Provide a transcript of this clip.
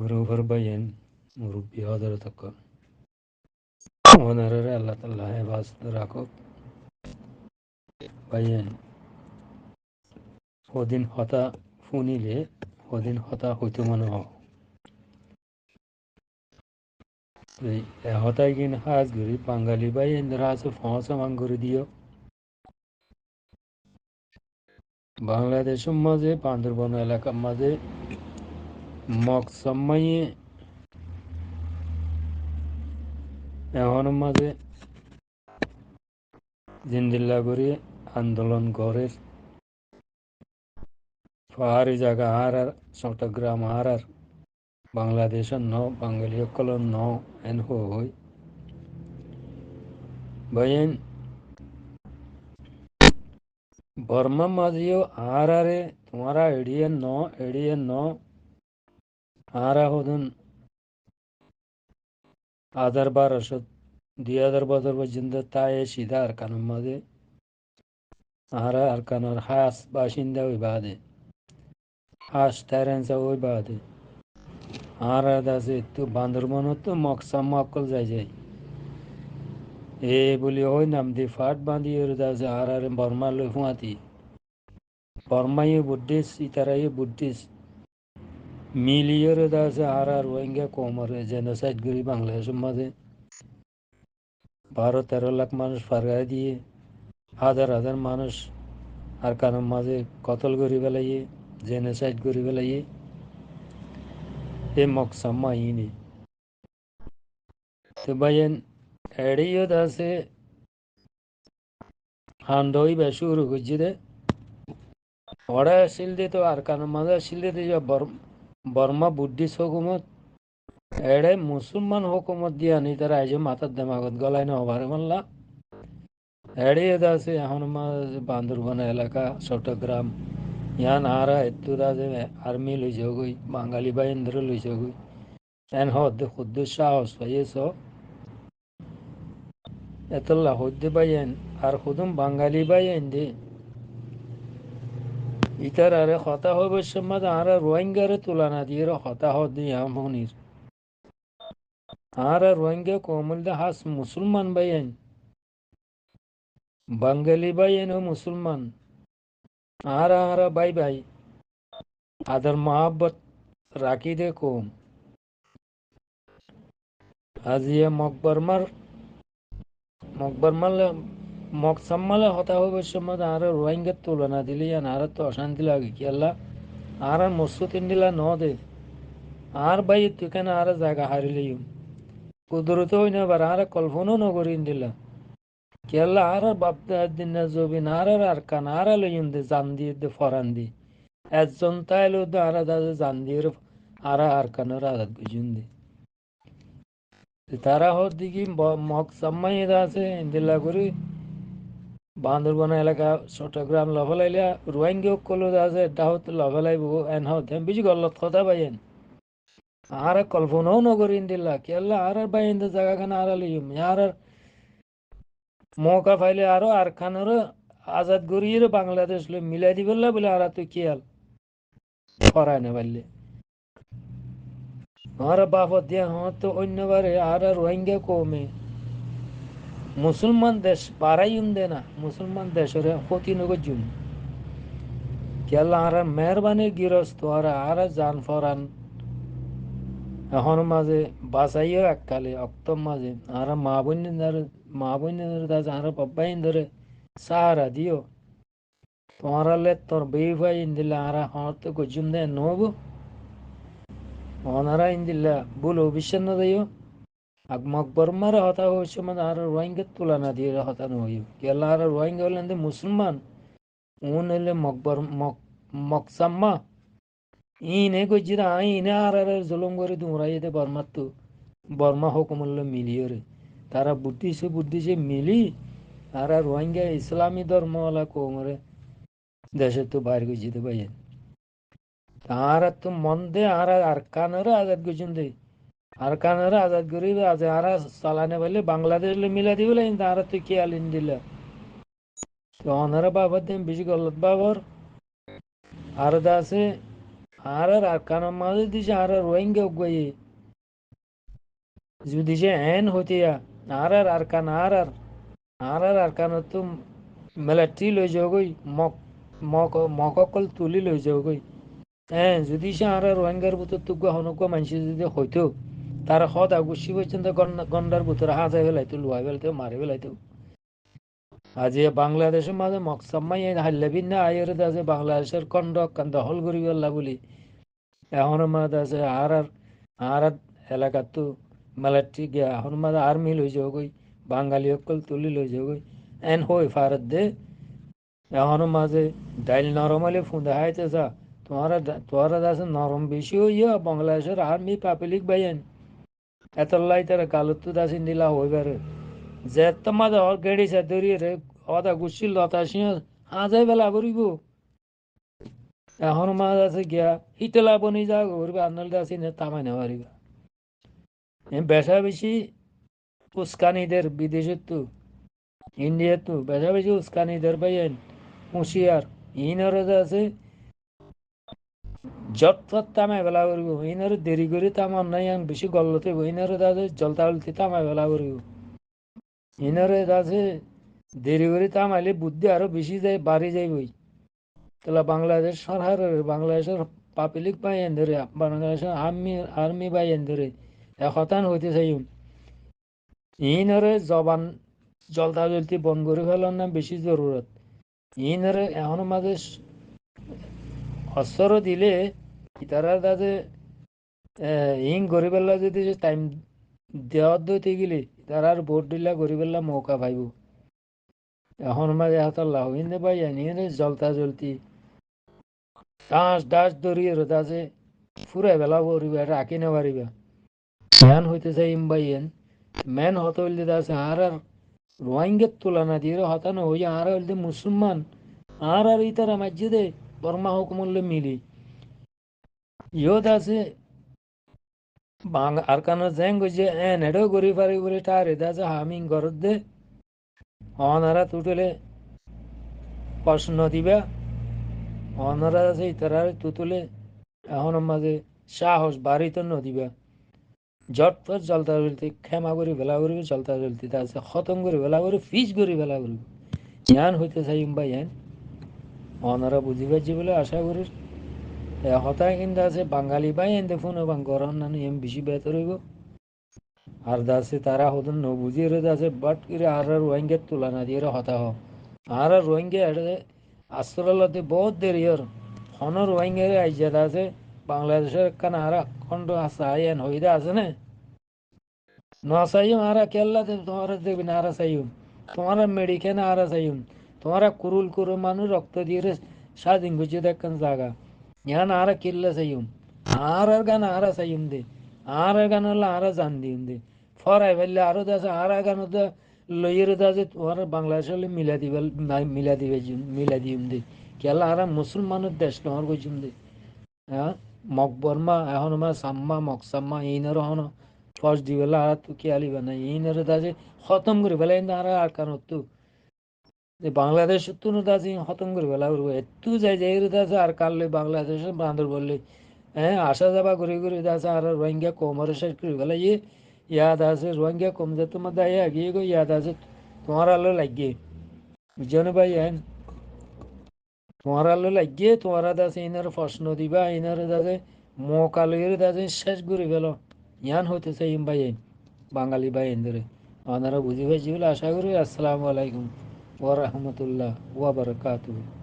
Guruvar bayan মুরব্বী হযরতক ওনারে আল্লাহ তাআলা হেফাজত রাখো bayan ওদিন হতা শুনিলে ওদিন হতা হইতে মনে হয় এই হতাই কিন হাজ গরি বাঙালি bayan রাসে ফসা মাঙ্গুরি দিও বাংলাদেশের মাঝে বান্দরবান এলাকার মাঝে মকসম্মায়ে এখন মাঝে জিন্দিল্লা করে আন্দোলন করে পাহাড়ি জায়গা হারার চট্টগ্রাম হারার বাংলাদেশের ন বাঙালি সকলের ন এন হই বয়েন বর্মা মাঝিও হারারে তোমারা এড়িয়ে ন হারা হদুন 2012 2012 পর্যন্ত তাই সিধা আরকানোর মাঝে হারা আরকানোর হাস বাসিন্দা ওই বাদে হাস তেরেন্সা ওই বাদে হারা দাসে তো বান্দরবনত তো মকসাম মক্কল যাই এ বলি ওই নাম দি ফাট বাঁধি ওর দাসে হারারে বর্মা লই হুঁয়াতি বর্মাই বুদ্ধিস্ট ইতারাই বুদ্ধিস্ট মিলিয়র দাসে হারার রোহিঙ্গা কোমরে জেনোসাইড গরি বাংলাদেশের মাঝে 12-13 লাখ মানুষ ফারগায় দিয়ে হাজার হাজার মানুষ আর কারণ মাঝে কতল করি ফেলাইয়ে জেনোসাইড করি ফেলাইয়ে এ মকসাম্মা ইনি তো বাইন এড়িও দাসে হান্ডই বা শুরু করছি দে ওরা আসিল দে তো আর কারণ মাঝে আসিল দে বর্মা বুদ্ধিস্ট হুকুমত এড়ে মুসলমান হুকুমত দিয়ে আনি তারা আইজ মাথার দেমাগত গলায় না হবার মানলা এড়িয়ে দাসে এখন মাঝে বান্দরবান এলাকা চট্টগ্রাম ইয়ান হারা এত্তু দাসে আর্মি লই যাগই বাঙালি বাহিনী লই যাগই এন হদ খুদ্দ সাহস পাইয়েছ এতলা হদ্দে বাইন আর খুদুম বাঙালি বাইন দে ইতার আরে কথা হইব সময় আর রোহিঙ্গারে তুলনা দিয়ে কথা হদ্দি আমনির আর রোহিঙ্গা কোমল দে হাস মুসলমান বাইন বাঙালি বাইন ও মুসলমান আর বাই বাই আদার মহাব্বত রাখি দে কম আজিয়ে মকবরমাল মকসাম্মালে হতা হইব সময় আর রোহিঙ্গার তুলনা দিলি আর তো অশান্তি লাগে কি আল্লাহ আর মসুদ দিলা ন দে আর ভাই তুই কেন আর জায়গা হারিলি কুদরত হই না বার আর কল্পনাও নগরী দিলা কি আল্লাহ আর বাপ দিন জবিন আর কান আর লইন দে জান দিয়ে দে ফরান দি একজন তাইলো দে আর দাদা জান দিয়ে আর কানের আঘাত বুঝুন দে তারা হর দিকে মকসাম্মাই আছে দিল্লা করি বান্দরবান এলাকা চট্টগ্রাম লভলাইলে রোহিঙ্গা কলো আছে দাহত লভলাইব এন হত বিজি গলত কথা বাইন আর কল্পনাও নগরিন দিল্লা কেল্লা আর বাইন জায়গা খান আর লিম আর মৌকা পাইলে আরো আর খানের আজাদ গরিয়ে বাংলাদেশ লো মিলাই দিবল্লা বলে আর তুই খেয়াল ফরায় না পারলে আর বাপত দিয়া হত অন্যবারে আর রোহিঙ্গা কমে মুসলমান দেশ পারাইম দে না মুসলমান দেশের ক্ষতি নগর কেলা আর মেহরবানি গিরস্ত আর জান ফরান এখন মাঝে বাঁচাইও এককালে অক্তম মাঝে আর মা বোনের দাস আর বাবাইন ধরে সাহারা দিও তোমারালে তোর বেই ভাই ইন্দিল্লা আর হত গজুম দে নব ওনারা ইন্দিল্লা বলো বিশ্বের না দিও আগ মকবর মারে হতা হয়েছে মানে আর রোহিঙ্গা তুলনা দিয়ে হতা নইও কেলা আর রোহিঙ্গা হলেন মুসলমান উন হলে মকসাম্মা ইনে গজিরা ইনে আর জুলুম করে দুমরাই দে বর্মাত্তু বর্মা হুকুমল্ল মিলিয়ে রে তারা বুদ্ধিছে মিলি আর রোহিঙ্গা ইসলামী ধর্মওয়ালা কোমরে দেশে তো বাইরে গজিতে পাইয়েন আর তো মন দে আর কানের আজাদ গজিন দে আর কানের আজাদ করি আজ আর চালানে পারলে বাংলাদেশ মিলা দিবলে কিন্তু আর তুই খেয়াল ইন দিলা তো অনারা বাবার দেন বেশি গলত বাবার আর আছে আর কানের মাঝে দিছে আর রোহিঙ্গা গিয়ে যদি সে এন হতিয়া আর কান আর কান তো মিলিটারি লৈ যাওগৈ মক মক মককল তুলি লৈ যাওগৈ যদি সে আর রোহিঙ্গার ভিতর তুক হনকা মানুষ যদি হইতো তার সদ আগুসি পর্যন্ত গন্ডার ভিতরে হাজাই ফেলাইতো লুয়াই ফেলাইতো মারি ফেলাইতো আজ বাংলাদেশের মাঝে মকসাম্মাই হাল্লাবিন না আয়ের আছে বাংলাদেশের খণ্ড দখল করি পেলা বলি এখনো মাঝে আছে আর এলাকাত তো মিলিটারি গিয়া এখন মাঝে আর্মি লৈ যাওগৈ বাঙালি সকল তুলি লৈ যাওগৈ এন হই ফারত দে এখনো মাঝে ডাইল নরম হলে ফুঁদা হাইতে যা তোরা আছে নরম বেশি হইয়া বাংলাদেশের আর্মি পাবলিক বাইন এতলাই তারা কালুত্তু দাসিন দিলা হইবারে যে তোমাদের গেড়ি সে দরিয়ে রে অদা গুছিল লতা সিংহ হাজাই বেলা করিব এখন মাছ আছে গিয়া হিতলা বনি যা করবে আন্নাল দাসি নে তামাই না পারিবা বেশা বেশি উস্কানিদের বিদেশের তো ইন্ডিয়ার তো বেশা বেশি উস্কানিদের বাইন হুঁশিয়ার ইনরে আছে জটফট তামাই বেলা করিব ইনরে দেরি করে তামার নাই বেশি গল্লতে ইনরে আছে জলতা উলতি তামাই বেলা করিব ইনরে আছে দেরি করে তামাইলে বুদ্ধি আরো বেশি যায় বাড়ি যাইবই তাহলে বাংলাদেশ সরকারের বাংলাদেশের পাবলিক বাইন ধরে বাংলাদেশের আর্মি বাইন ধরে একতান হইতে চাই ইনরে জবান জলতা জলতি বন্ধ করে ফেলার না বেশি জরুরত ইনরে এখনো মাঝে অস্ত্র দিলে তারা তাতে ইং গড়ি পেলা যদি টাইম দেওয়ার দইতে গেলে তারা আর ভোট দিলা গড়ি পেলা মৌকা পাইব এখন মাঝে হাতার লাভ ইন্দে পাই জানি জলতা জলতি ডাঁস ধরিয়ে আছে ফুরাই বেলা পড়িবা এটা আঁকি না পারিবা জ্ঞান হইতে চাই ইম্বাইয়েন মেন হতে হইলে আছে আর রোহিঙ্গার তুলনা দিয়ে হতানো হইয়া আর হইলে মুসলমান আর ইতারা মসজিদে বর্মা হুকুমল্লে মিলি ইয়ত আছে আর কান জেং গজে এন এডো গরি পারি বলে তার এটা আছে হামিং ঘরত দে অনারা তুটলে প্রশ্ন দিবা অনারা আছে ইতারা তুতুলে এখন মাঝে সাহস বাড়িতে নদিবা ঝটফট জলতা জলতি ক্ষমা করি ভেলা করবি জলতা জলতি আছে খতম করে ভেলা করি ফিস করি ভেলা করবি জ্ঞান হইতে চাই বা জ্ঞান অনারা বুঝি পারছি বলে আশা করি হতায় কিন্তু আছে বাঙালি বাই এনতে ফোন গরম না এম বেশি বেতর হইব আর দাসে তারা হতন ন বুঝিয়ে আছে বাট করে আর রোহিঙ্গার তুলনা দিয়ে হতা হ আর রোহিঙ্গা আশ্রয়তে বহুত দেরি হর হন রোহিঙ্গার আইজাত আছে বাংলাদেশের কান আর খন্ড আছে আইন হইদা আছে না নসাইম আরা কেল্লাতে তোমারা দেখবেন আরা সাইম তোমারা মেডিকেন আরা সাইম তোমারা কুরুল কুরু মানুষ রক্ত দিয়ে স্বাধীন গুছিয়ে দেখেন জায়গা ইয়ান আরা কিল্লা সাইম আর গান আরা সাইম দে আর গান হলে আরা জান দিম দে ফরাই ফেললে আরো দাসে আর গান লইয়ের দাসে তোমার বাংলাদেশ হলে মিলা দিম দে কেলা আরা মুসলমানের দেশ নহর গজিম দে হ্যাঁ মকবরমা এখন আমার সাম্মা মকসাম্মা এইনার হন ফার্স্ট দিবেলা আর তো কি আলিবা না এইনার দাসে খতম করে ফেলা আর কান তো বাংলাদেশ তো দাসে খতম করে ফেলা করবো একটু যাই যাই দাসে আর কাললে বাংলাদেশে বান্দর বললে হ্যাঁ আসা যাবা করে করে দাসে আর রোহিঙ্গা কোমরে শেষ করে ফেলা ইয়াদ আছে রোহিঙ্গা কম যে তোমার দায় আগিয়ে গো ইয়াদ আছে তোমার আলো লাগিয়ে বুঝছো ভাই হ্যাঁ তোমার আলো লাগিয়ে তোমার দাসে ইনার প্রশ্ন দিবা ইনার দাসে মকালের দাসে শেষ করে ফেলো ইয়ান হইতেছে ইম ভাই বাঙালি ভাই ধরে ওনারা বুঝি পাইছি বলে আশা করি আসসালামু আলাইকুম ওয়া রাহমাতুল্লাহ ওয়া বারাকাতুহু